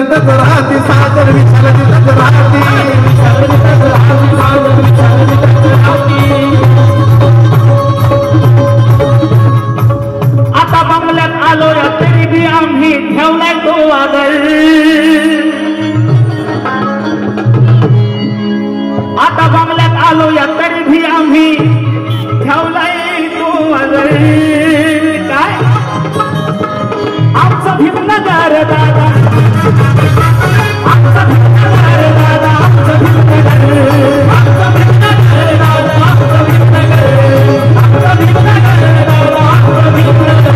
तिथंच राहती साजर विचार तिथंच राहती आता बंगल्यात आलो तरी बी आम्ही ठेवलाय तो आदर आता बंगल्यात आलो तरी भी आम्ही ठेवलाय तो आदर काय आमचं भीमनगर दादा आमचं भीमनगर दादा आमचं भीमनगर आमचं भीमनगर दादा आमचं भीमनगर आमचं भीमनगर दादा आमचं भीमनगर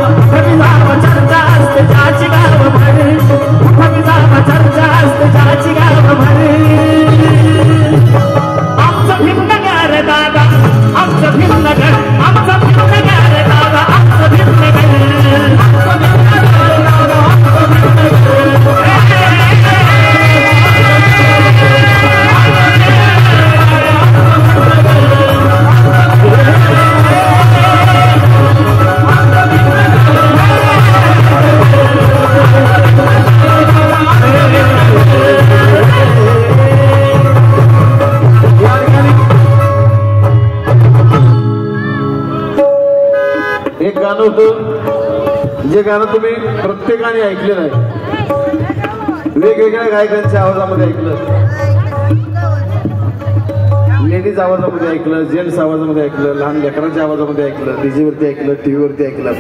चर्चा असते जाची गाव भर चर्चा असते जाची गाव भर आमचं भीमनगर दादा आमचं भीमनगर आमचं भीमनगर दादा आमचं भीमनगर आमचं भीमनगर दादा आमचं एक गाणं होतं जे गाणं तुम्ही प्रत्येकाने ऐकलेलं आहे वेगवेगळ्या गायकांच्या आवाजामध्ये ऐकलं लेडीज आवाजामध्ये ऐकलं जेंट्स आवाजामध्ये ऐकलं लहान लेकरांच्या आवाजामध्ये ऐकलं डीजेवरती ऐकलं टीव्हीवरती ऐकलं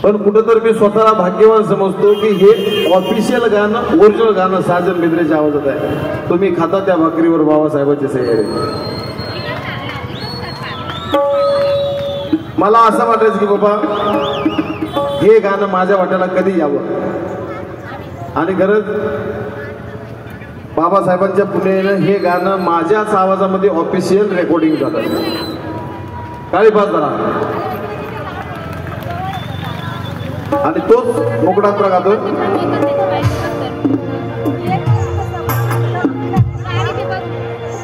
पण कुठंतरी मी स्वतःला भाग्यवान समजतो की हे ऑफिशियल गाणं ओरिजिनल गाणं साजन बेंद्रेच्या आवाजात आहे तुम्ही खाता त्या भाकरीवर बाबासाहेबांची सही आहे मला असं वाटायचं की बाबा हे गाणं माझ्या वाट्याला कधी यावं आणि गरज बाबासाहेबांच्या पुण्यानं हे गाणं माझ्याच आवाजामध्ये ऑफिशियल रेकॉर्डिंग झालं काळी पास झाला आणि तोच मोकळांतरा गातो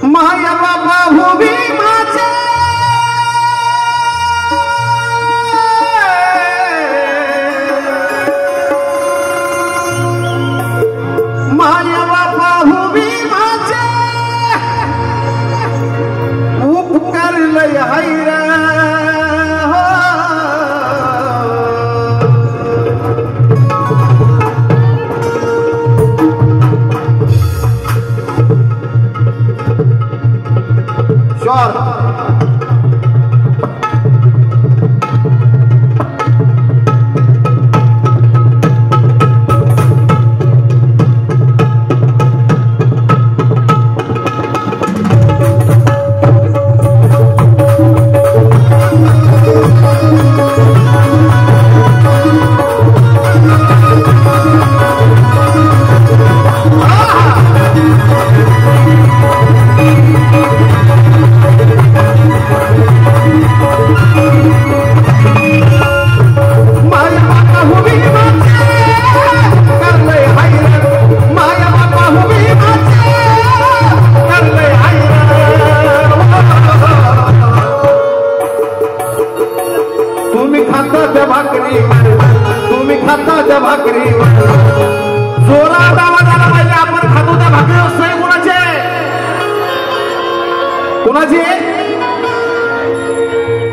माया बाबा हुबी माझे माया बाबा हुबी माझे उपकार लय हैरा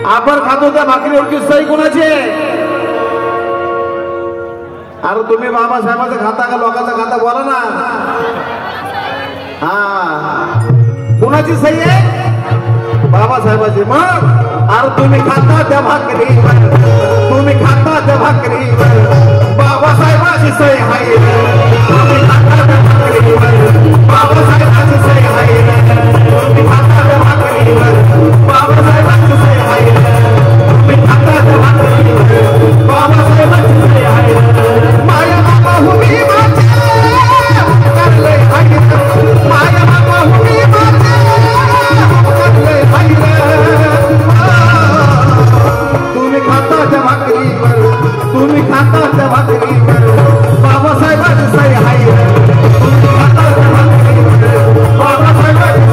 आपण खातो त्या भाकरीवरची सही कुणाची अरे तुम्ही बाबासाहेबांचं खाता का लोकांचा खाता बोला ना हा कुणाची सही आहे बाबासाहेबांची मग अरे तुम्ही खाता त्या भाकरीवर तुम्ही खाता त्या भाकरीवर बाबासाहेबांची सही आहे तुम्ही खाता त्या भाकरीवर बाबासाहेबांची सही आहे तुम्ही खाता त्या भाकरीवर बाबासाहेबांची सही आहे तुम्ही खाता त्या भाकरीवर बाबासाहेबांची सही आहे माया बाबा हुबी माझे करले आहे माया बाबा हुबी माझे करले आहे तुम्ही खाता त्या भाकरीवर तुम्ही खाता त्या भाकरीवर बाबासाहेबांची सही आहे तुम्ही खाता त्या भाकरीवर बाबासाहेबांची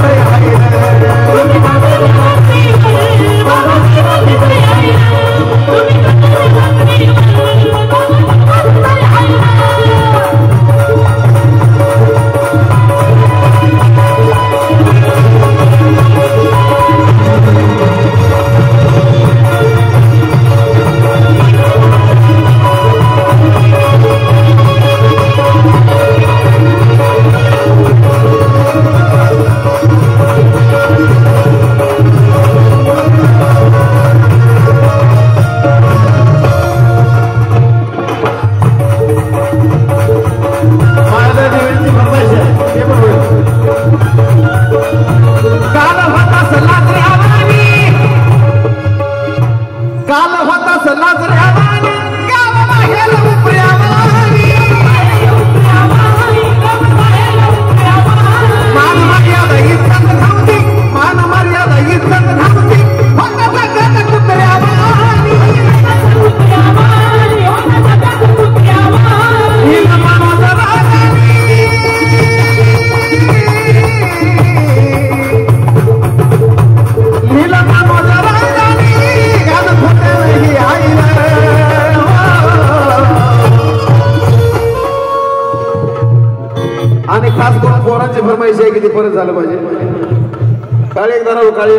काळी एक धरा काळी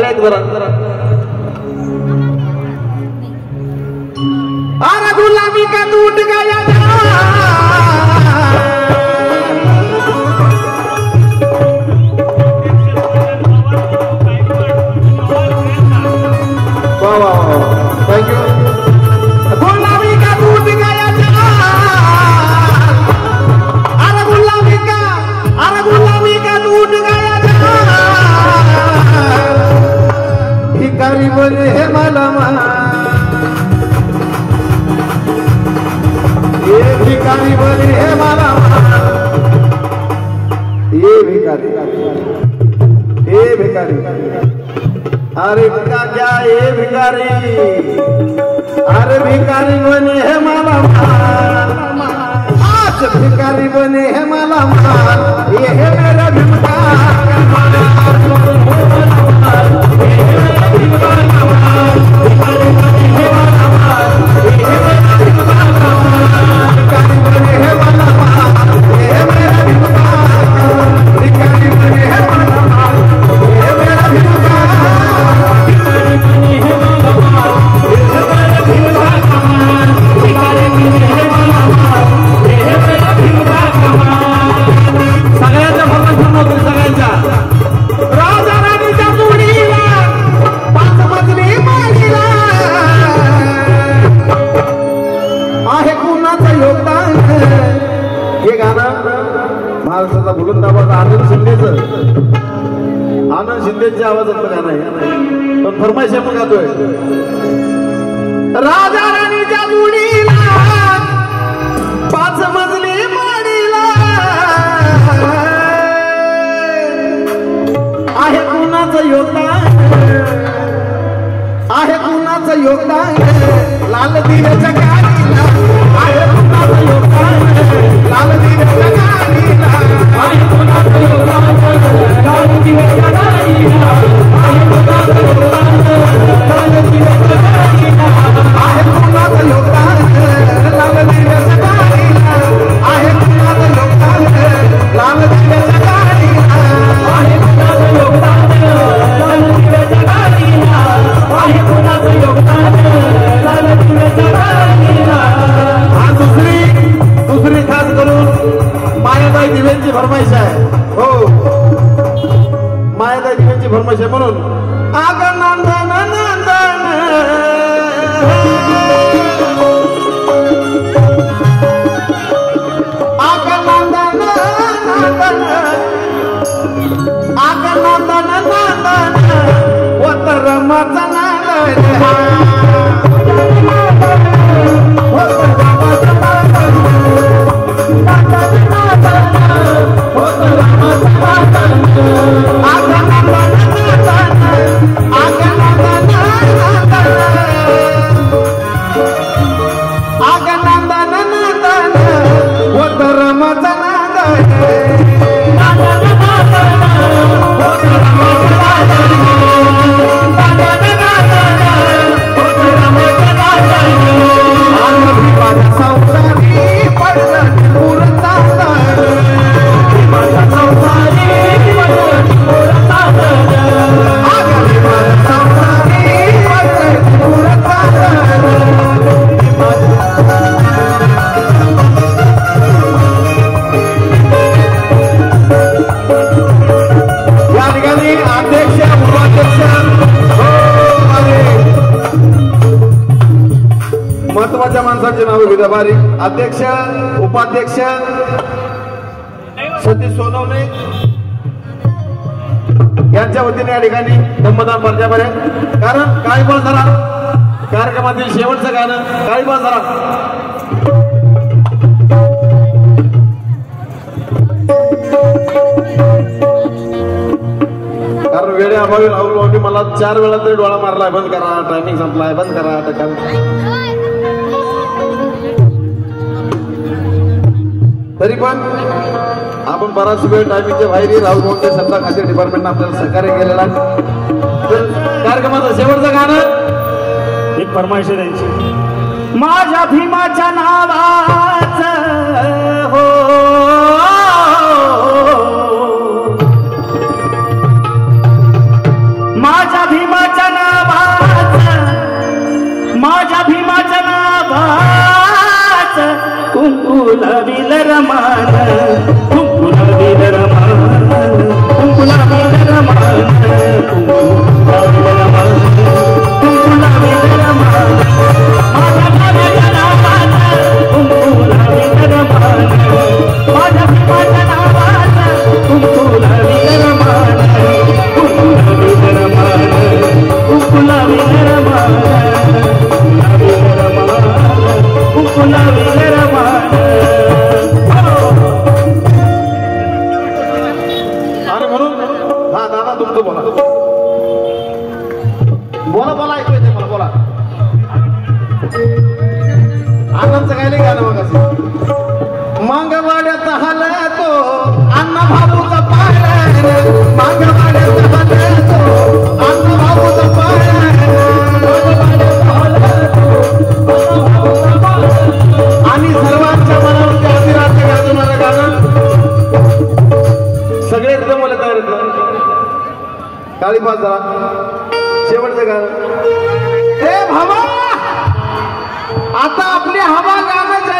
एक धरा अरे गुलामी का टूट गया थैंक यू गुलामी का टूट गया अरे गुलामी का टूट गया भिकारी बने है मालामा ये भिकारी बने है मालामा ये भिकारी अरे क्या ये भिकारी अरे भिकारी बने है मालामा आज भिकारी बने है मालामा ये है मेरा महाराष्ट्राचा बुलंद आवाज आनंद शिंदेच्या आवाजातलं गाणं आहे पण फरमाईश आपण गातोय राजा राणीच्या जोडीला 5 मजली माडीला आहे कुणाचं योगदान लाल दिव्याच्या गाडीला आहे कुणाचं योगदान लाल दिव्याच्या गाडीला आहे कुणाचं योगदान लाल दिव्याच्या गाडीला आहे कुणाचं योगदान लाल दिव्याच्या गाडीला आहे कुणाचं योगदान लाल दिव्याच्या गाडीला आहे कुणाचं योगदान लाल दिव्याच्या गाडीला आहे कुणाचं योगदान लाल दिव्याच्या गाडीला आहे कुणाचं योगदान लाल दिव्याच्या गाडीला दुसरी खास करून मायाताई दिव्यांची फरमाईश आहे हो मायाताई दिव्यांची फरमाईश आहे म्हणून आग नंदन नंदन आग नंदन नंदन आग नंदन नंदन वत रमाचा नंदन महत्वाच्या माणसांची नावे घेऊया बारीक अध्यक्ष उपाध्यक्ष सतीश सोनवणे यांच्या वतीने या ठिकाणी संबोधन पर्यापर्यंत कारण काळी बॉल धरा कार्यक्रमातील शेवटचं गाणं काळी बॉल धरा कारण वेळे अभावी राहुल मला 4 वेळा तरी डोळा मारलाय बंद करा टायमिंग संपलाय बंद करा तरी पण आपण बराच वेळ टायमिंगच्या बाहेर राहुल मोठे सत्ता खाते डिपार्टमेंटने आपल्याला सहकार्य केलेला कार्यक्रमाचं शेवटचं गाणं एक फरमाईश द्यायची माझ्या भीमाच्या नावाचं हो कुंकुला विलरमान कुंकुला विलरमान कुंकुला विलरमान कुंकुला विलरमान कुंकुला विलरमान माझ्या भावाच्या नावानं कुंकुला विलरमान माझ्या भावाच्या नावानं कुंकुला विलरमान कुंकुला विलरमान कुंकुला विलरमान कुंकुला विलरमान अरे म्हणून हा दादा तुमचं बोला बोला बोला ऐकू येते मला बोला आनंदचं काय नाही गाणं बघा मांगवाड्यात हलतो अण्णा भाऊचा पाय मांगवाड्यात हलतो अण्णा भाऊचा पाय आणि सर्वांच्या मनावरती अभिराज्य गाजवणारं गाणं सगळे एकदम मला तयार येतं काळीपास जरा शेवटचं गाणं हे भावा आता आपली हवा गाण्याच्या